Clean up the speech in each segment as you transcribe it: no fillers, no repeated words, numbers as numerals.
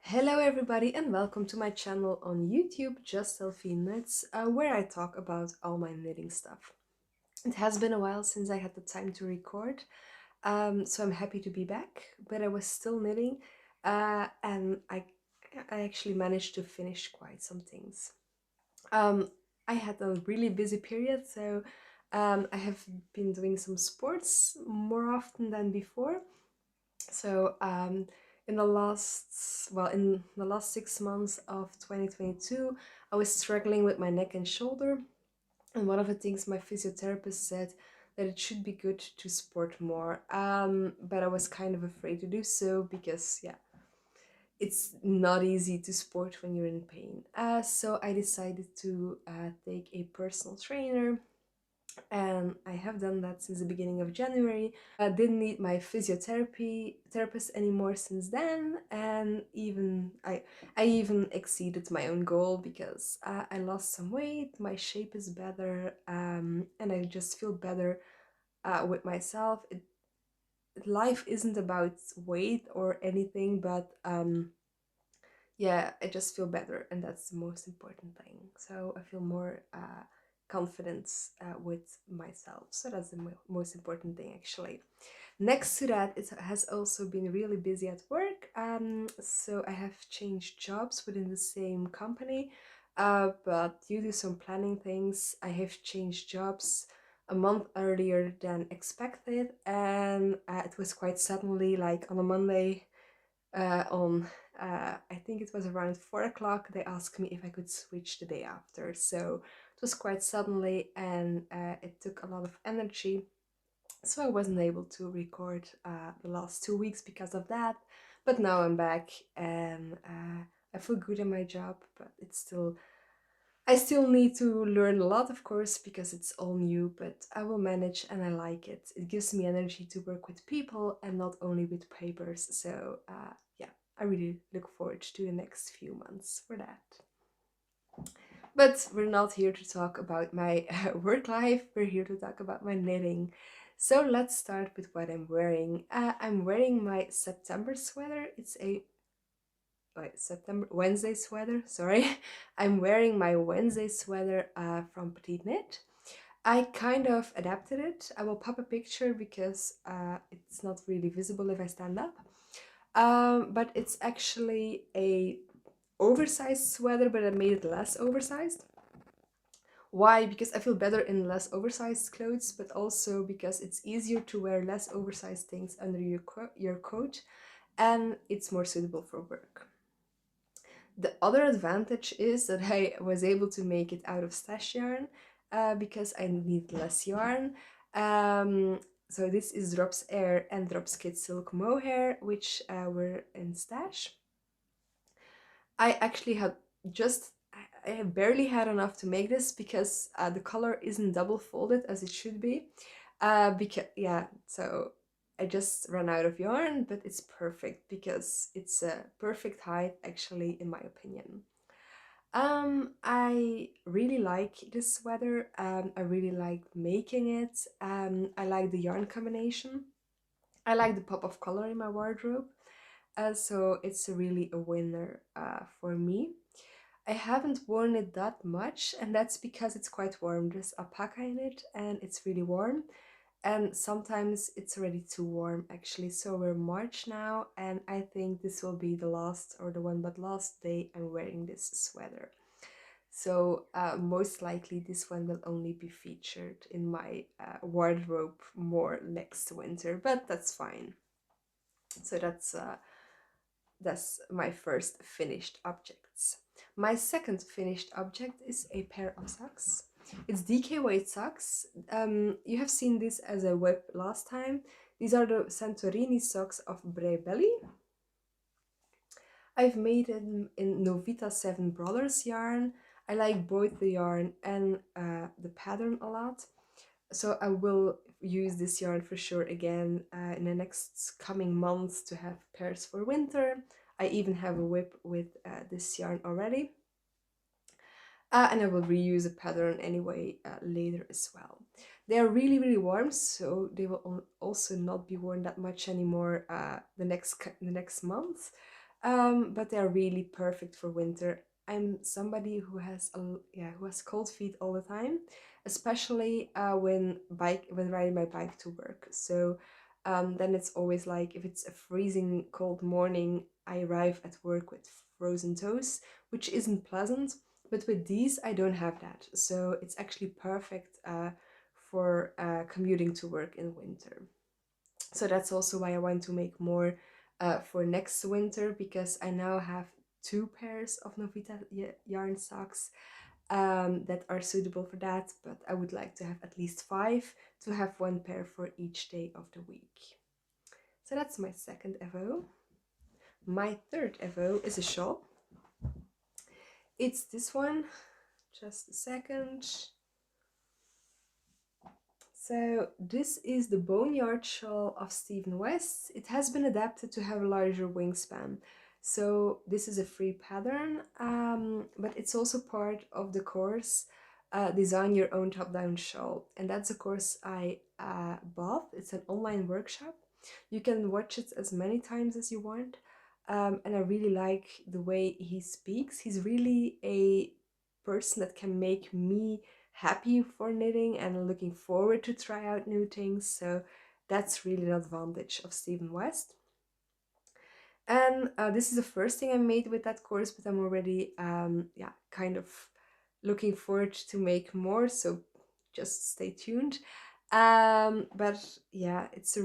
Hello everybody and welcome to my channel on YouTube, Just Delphine Knits, where I talk about all my knitting stuff. It has been a while since I had the time to record, so I'm happy to be back, but I was still knitting and I actually managed to finish quite some things. Um, I had a really busy period, so I have been doing some sports more often than before. So in the last 6 months of 2022, I was struggling with my neck and shoulder, and one of the things my physiotherapist said that it should be good to sport more. But I was kind of afraid to do so because it's not easy to sport when you're in pain. So I decided to take a personal trainer, and I have done that since the beginning of January. I didn't need my physiotherapy therapist anymore since then, and I even exceeded my own goal because I lost some weight, my shape is better, and I just feel better with myself. Life isn't about weight or anything, but yeah, I just feel better, and that's the most important thing. So I feel more confidence with myself. So that's the most important thing, actually. Next to that, it has also been really busy at work. So I have changed jobs within the same company, but due to some planning things, I have changed jobs a month earlier than expected, and it was quite suddenly, like on a Monday on I think it was around 4 o'clock, they asked me if I could switch the day after. So it was quite suddenly, and it took a lot of energy. So I wasn't able to record the last 2 weeks because of that. But now I'm back, and I feel good in my job, but I still need to learn a lot, of course, because it's all new, but I will manage and I like it. It gives me energy to work with people and not only with papers. So, yeah, I really look forward to the next few months for that. But we're not here to talk about my work life, we're here to talk about my knitting. So let's start with what I'm wearing. I'm wearing my September sweater. It's a September Wednesday sweater, sorry. I'm wearing my Wednesday sweater from Petite Knit. I kind of adapted it. I will pop a picture because it's not really visible if I stand up. But it's actually a oversized sweater, but I made it less oversized. Why? Because I feel better in less oversized clothes, but also because it's easier to wear less oversized things under your coat, and it's more suitable for work. The other advantage is that I was able to make it out of stash yarn because I need less yarn. So this is Drops Air and Drops Kid Silk Mohair, which were in stash. I actually had just, I barely had enough to make this because the color isn't double folded as it should be. Because, yeah, so I just ran out of yarn, but it's perfect because it's a perfect height, actually, in my opinion. I really like this sweater. I really like making it. I like the yarn combination. I like the pop of color in my wardrobe. So it's really a winner for me. I haven't worn it that much, and that's because it's quite warm. There's alpaca in it, and it's really warm. And sometimes it's already too warm, actually. So we're March now, and I think this will be the last, or the one but last day I'm wearing this sweater. So most likely this one will only be featured in my wardrobe more next winter, but that's fine. So that's my first finished objects. My second finished object is a pair of socks. It's DK weight socks. You have seen this as a whip last time. These are the Santorini socks of Bray Belly. I've made it in Novita 7 Brothers yarn. I like both the yarn and the pattern a lot. So I will use this yarn for sure again in the next coming months to have pairs for winter. I even have a whip with this yarn already. And I will reuse a pattern anyway later as well. They are really, really warm, so they will also not be worn that much anymore the next month. but they're really perfect for winter. I'm somebody who has who has cold feet all the time, especially when riding my bike to work. So then it's always like if it's a freezing cold morning, I arrive at work with frozen toes, which isn't pleasant. But with these, I don't have that, so it's actually perfect for commuting to work in winter. So that's also why I want to make more for next winter, because I now have two pairs of Novita yarn socks that are suitable for that, but I would like to have at least five, to have one pair for each day of the week. So that's my second evo. My third evo is a shawl. It's this one. Just a second. So this is the Boneyard shawl of Stephen West. It has been adapted to have a larger wingspan. So this is a free pattern, but it's also part of the course Design Your Own Top-Down Shawl. And that's a course I bought. It's an online workshop. You can watch it as many times as you want. And I really like the way he speaks. He's really a person that can make me happy for knitting and looking forward to try out new things. So that's really an advantage of Stephen West. And this is the first thing I made with that course, but I'm already kind of looking forward to make more, so just stay tuned. But yeah, it's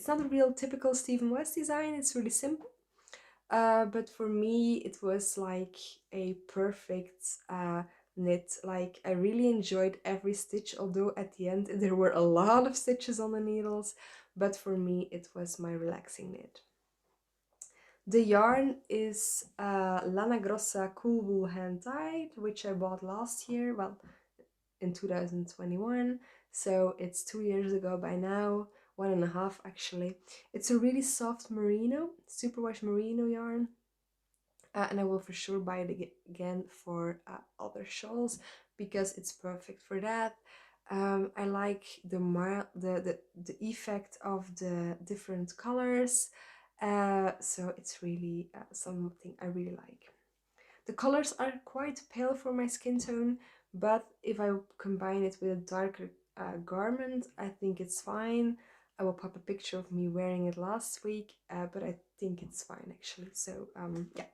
not a real typical Stephen West design. It's really simple. But for me, it was like a perfect knit. Like, I really enjoyed every stitch, although at the end there were a lot of stitches on the needles. But for me, it was my relaxing knit. The yarn is Lana Grossa Cool Wool Hand Dyed, which I bought last year, well, in 2021. So it's 2 years ago by now, 1.5 actually. It's a really soft merino, superwash merino yarn. And I will for sure buy it again for other shawls, because it's perfect for that. I like the effect of the different colors, so it's really something I really like. The colors are quite pale for my skin tone, but if I combine it with a darker garment, I think it's fine. I will pop a picture of me wearing it last week, but I think it's fine actually. So yeah,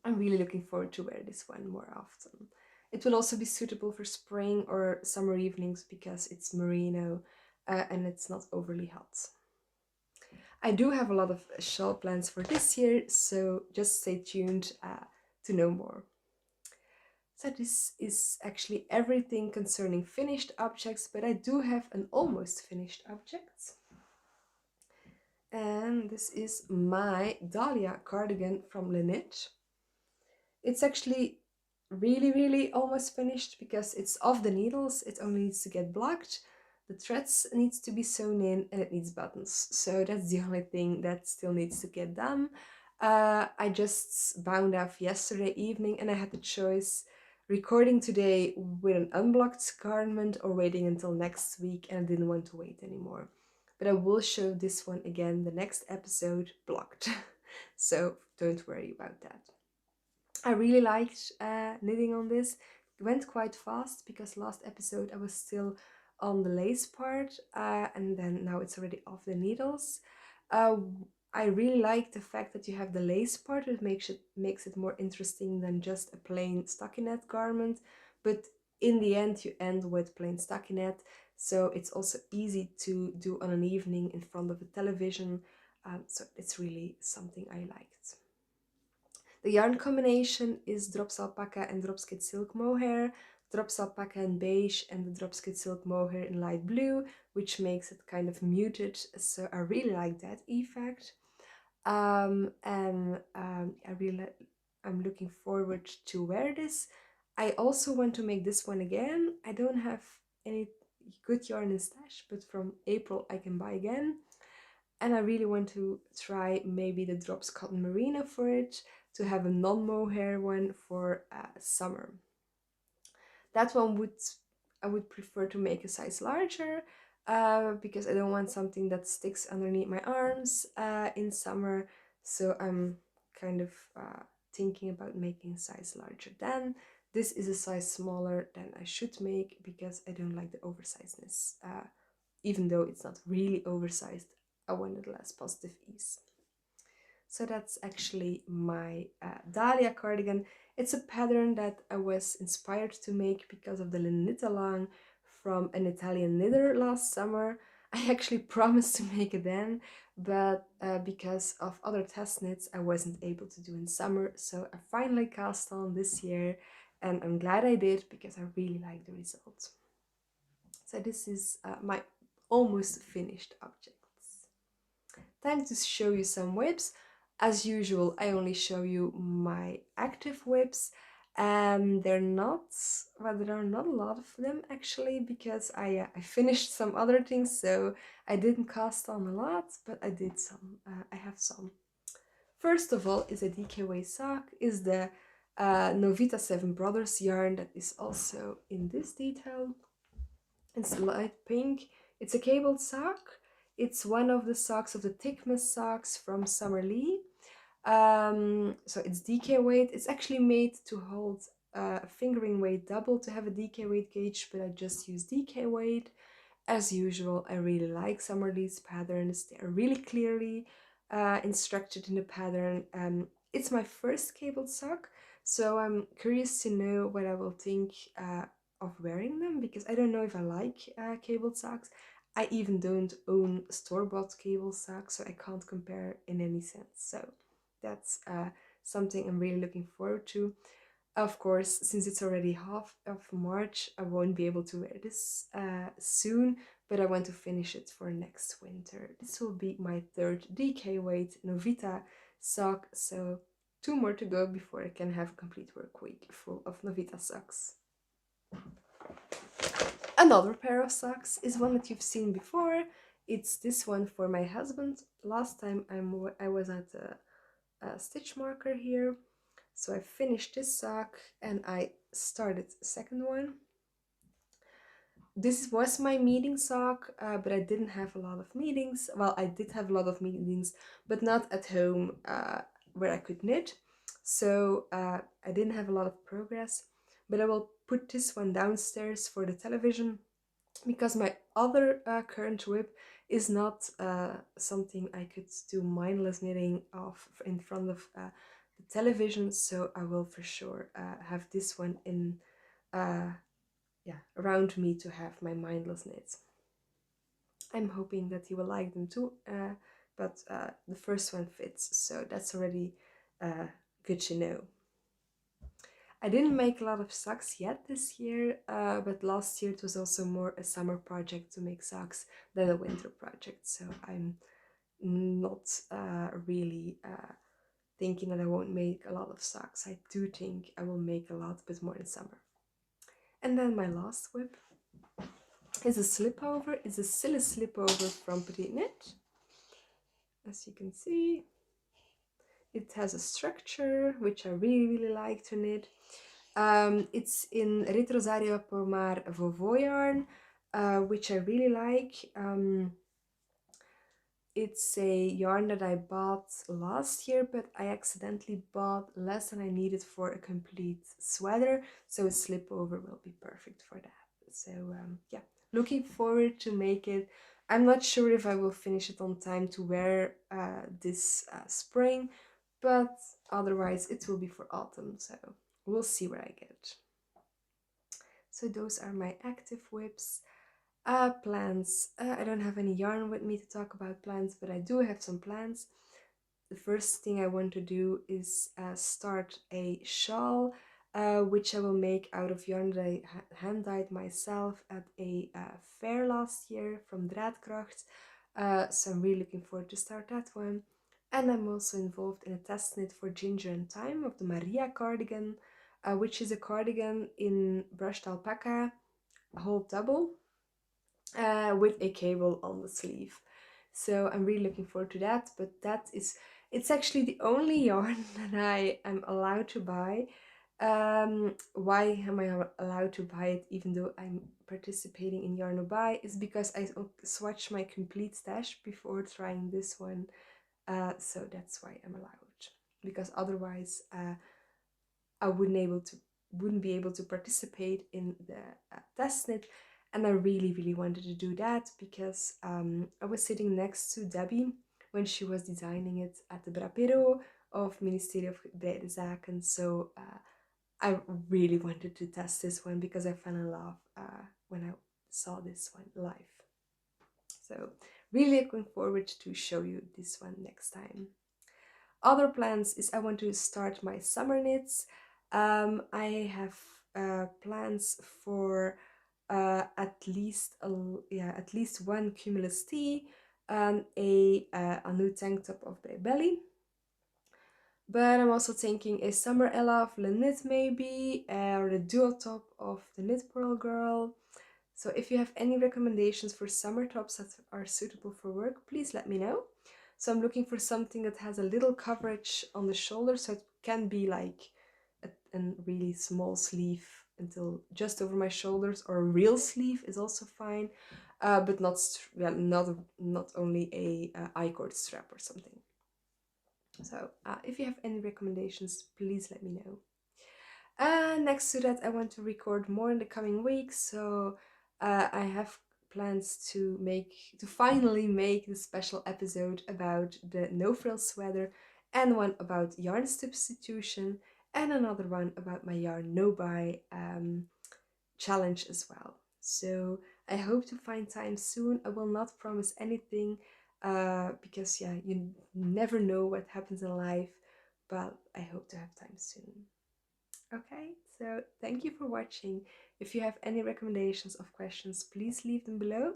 I'm really looking forward to wear this one more often. It will also be suitable for spring or summer evenings because it's merino and it's not overly hot. I do have a lot of shawl plans for this year, so just stay tuned to know more. So this is actually everything concerning finished objects, but I do have an almost finished object. And this is my Dahlia cardigan from Laneige. It's actually really almost finished because it's off the needles. It only needs to get blocked. The threads needs to be sewn in and it needs buttons. So that's the only thing that still needs to get done. I just bound off yesterday evening and I had the choice recording today with an unblocked garment or waiting until next week, and I didn't want to wait anymore. But I will show this one again the next episode blocked. So don't worry about that. I really liked knitting on this. It went quite fast because last episode I was still on the lace part and then now it's already off the needles. Uh, I really like the fact that you have the lace part. It makes it more interesting than just a plain stockinette garment. But in the end you end with plain stockinette, so it's also easy to do on an evening in front of a television. So it's really something I liked. The yarn combination is Drops Alpaca and Dropskid Silk Mohair, Drops Alpaca in beige and the Dropskid Silk Mohair in light blue, which makes it kind of muted, so I really like that effect. I'm looking forward to wear this. I also want to make this one again. I don't have any good yarn in stash, but from April I can buy again. And I really want to try maybe the Drops Cotton Merino for it, to have a non-mohair one for summer. That one I would prefer to make a size larger because I don't want something that sticks underneath my arms in summer. So I'm kind of thinking about making size larger than. This is a size smaller than I should make because I don't like the oversizedness. Even though it's not really oversized, I wanted less positive ease. So that's actually my Dahlia cardigan. It's a pattern that I was inspired to make because of the knit along from an Italian knitter last summer. I actually promised to make it then, but because of other test knits I wasn't able to do in summer, so I finally cast on this year, and I'm glad I did because I really like the result. So this is my almost finished objects. Time to show you some whips. As usual, I only show you my active whips, and they're not, well, there are not a lot of them actually, because I finished some other things, so I didn't cast on a lot, but I did some. I have some. First of all is a DKW sock, is the Novita Seven Brothers yarn that is also in this detail. It's light pink. It's a cabled sock. It's one of the socks of the thickness socks from Summer Lee. So it's DK weight. It's actually made to hold a fingering weight double to have a DK weight gauge, but I just use DK weight. As usual, I really like Summer Lee's patterns. They are really clearly instructed in the pattern. It's my first cabled sock, so I'm curious to know what I will think of wearing them, because I don't know if I like cabled socks. I even don't own store-bought cable socks, so I can't compare in any sense. So that's something I'm really looking forward to. Of course, since it's already half of March, I won't be able to wear this soon, but I want to finish it for next winter. This will be my third DK weight Novita sock, so 2 more to go before I can have a complete work week full of Novita socks. Another pair of socks is one that you've seen before. It's this one for my husband. Last time I was at a stitch marker here. So I finished this sock and I started the second one. This was my meeting sock, but I didn't have a lot of meetings. Well, I did have a lot of meetings, but not at home where I could knit. So I didn't have a lot of progress, but I will put this one downstairs for the television, because my other current whip is not something I could do mindless knitting of in front of the television, so I will for sure have this one in around me to have my mindless knits. I'm hoping that you will like them too, but the first one fits, so that's already good to know. I didn't make a lot of socks yet this year, but last year it was also more a summer project to make socks than a winter project, so I'm not really thinking that I won't make a lot of socks. I do think I will make a lot, but more in summer. And then my last whip is a slipover. It's a silly slipover from Petit Knit. As you can see, it has a structure which I really like to knit. It's in Retrosario Pomar Vovo yarn, which I really like. It's a yarn that I bought last year, but I accidentally bought less than I needed for a complete sweater, so a slipover will be perfect for that. So yeah, looking forward to make it. I'm not sure if I will finish it on time to wear this spring, but otherwise it will be for autumn, so we'll see where I get. So those are my active whips. Plans. I don't have any yarn with me to talk about plans, but I do have some plans. The first thing I want to do is start a shawl, which I will make out of yarn that I hand dyed myself at a fair last year from Draadkracht. So I'm really looking forward to start that one. And I'm also involved in a test knit for Ginger and Time of the Maria cardigan, which is a cardigan in brushed alpaca, whole double, with a cable on the sleeve. So I'm really looking forward to that, but it's actually the only yarn that I am allowed to buy. Why am I allowed to buy it even though I'm participating in Yarn no Buy? Is because I swatched my complete stash before trying this one So that's why I'm allowed, because otherwise I wouldn't be able to participate in the testnet. And I really, really wanted to do that because I was sitting next to Debbie when she was designing it at the Brapero of Ministerie of Breide Zaken. So I really wanted to test this one because I fell in love when I saw this one live. So really looking forward to show you this one next time. Other plans is I want to start my summer knits. I have plans for at least one cumulus tee, a new tank top of Bay Belly. But I'm also thinking a summer Ella of Le Knit maybe, or the duo top of the Knit Pearl Girl. So if you have any recommendations for summer tops that are suitable for work, please let me know. So I'm looking for something that has a little coverage on the shoulder, so it can be like a really small sleeve until just over my shoulders, or a real sleeve is also fine, but not only a I-cord strap or something. So if you have any recommendations, please let me know. Next to that, I want to record more in the coming weeks, so I have plans to finally make the special episode about the no frill sweater, and one about yarn substitution, and another one about my yarn no buy challenge as well. So I hope to find time soon. I will not promise anything because yeah, you never know what happens in life, but I hope to have time soon. Okay, so thank you for watching. If you have any recommendations of questions, please leave them below.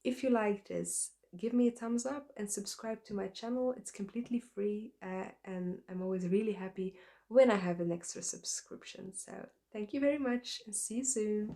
If you like this, give me a thumbs up and subscribe to my channel. It's completely free and I'm always really happy when I have an extra subscription. So thank you very much and see you soon.